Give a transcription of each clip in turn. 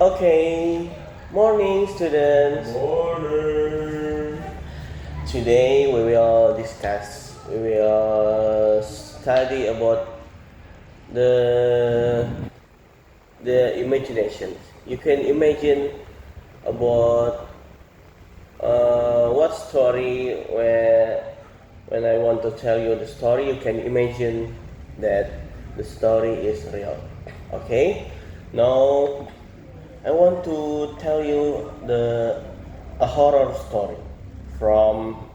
Okay, morning students. Morning. Today we will study about the the imagination. You can imagine about what story when I want to tell you the story, you can imagine that the story is real. Okay? Now I want to tell you a horror story from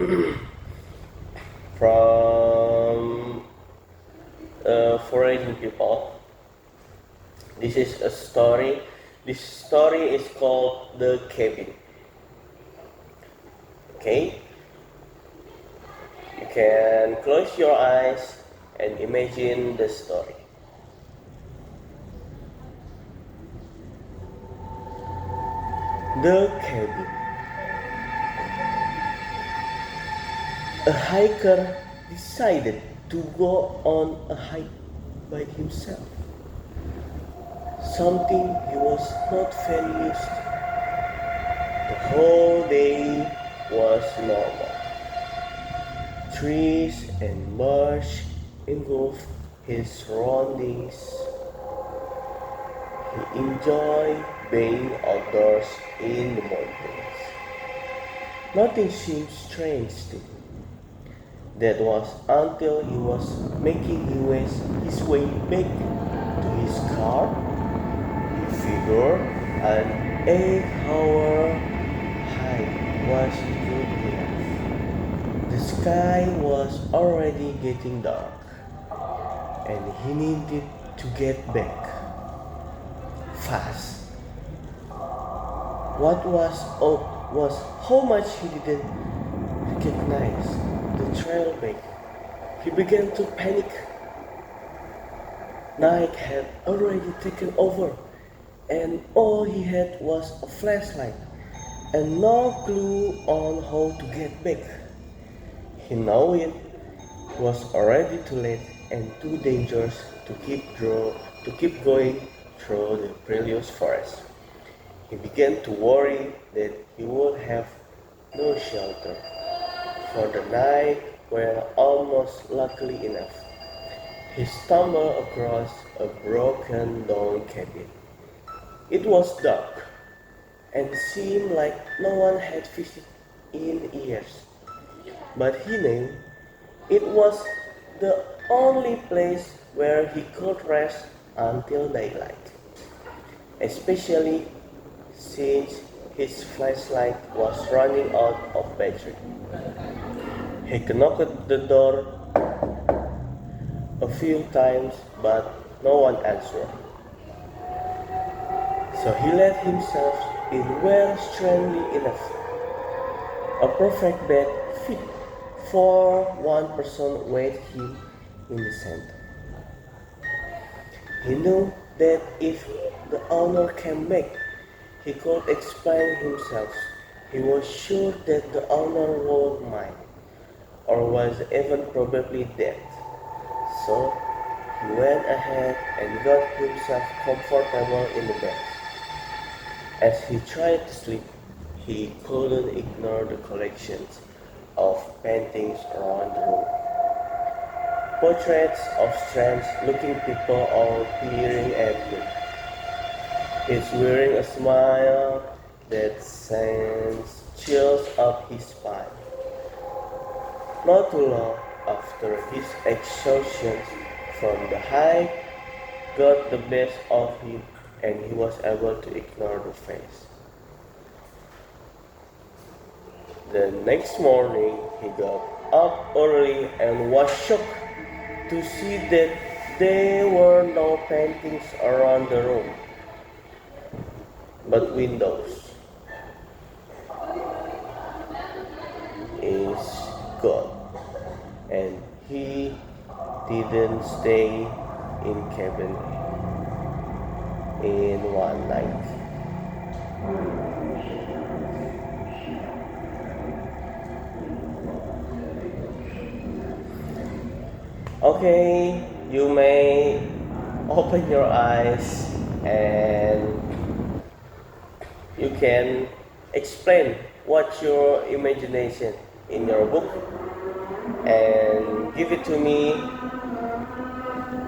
from foreign people. This is a story. This story is called The Cabin. Okay, you can close your eyes and imagine the story. The Cabin. A hiker decided to go on a hike by himself, something he was not very used to. The whole day was normal. Trees and marsh engulfed his surroundings. He enjoyed being outdoors in the mountains. Nothing seemed strange to him. That was until he was making his way back to his car. He figured an 8-hour hike was good enough. The sky was already getting dark, and he needed to get back fast. What was how much he didn't recognize the trail back. He began to panic. Night had already taken over, and all he had was a flashlight and no clue on how to get back. He knew it was already too late and too dangerous to keep going through the perilous forest. He began to worry that he would have no shelter, for the night were almost luckily enough. He stumbled across a broken down cabin. It was dark and seemed like no one had visited in years, but he knew it was the only place where he could rest until daylight, especially since his flashlight was running out of battery. He knocked at the door a few times, but no one answered. So he let himself in where, strangely enough, a perfect bed fit for one person waited him in the center. He knew that if the owner came back, he could explain himself. He was sure that the owner wouldn't mind, or was even probably dead. So he went ahead and got himself comfortable in the bed. As he tried to sleep, he couldn't ignore the collections of paintings around the room. Portraits of strange-looking people all peering at him. He's wearing a smile that sends chills up his spine. Not too long after his exhaustion from the hike got the best of him and he was able to ignore the face. The next morning he got up early and was shocked to see that there were no paintings around the room, but windows is gone, and he didn't stay in cabin in one night. Okay, you may open your eyes and you can explain what's your imagination in your book and give it to me.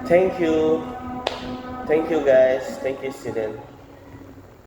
Thank you. Thank you guys. Thank you student.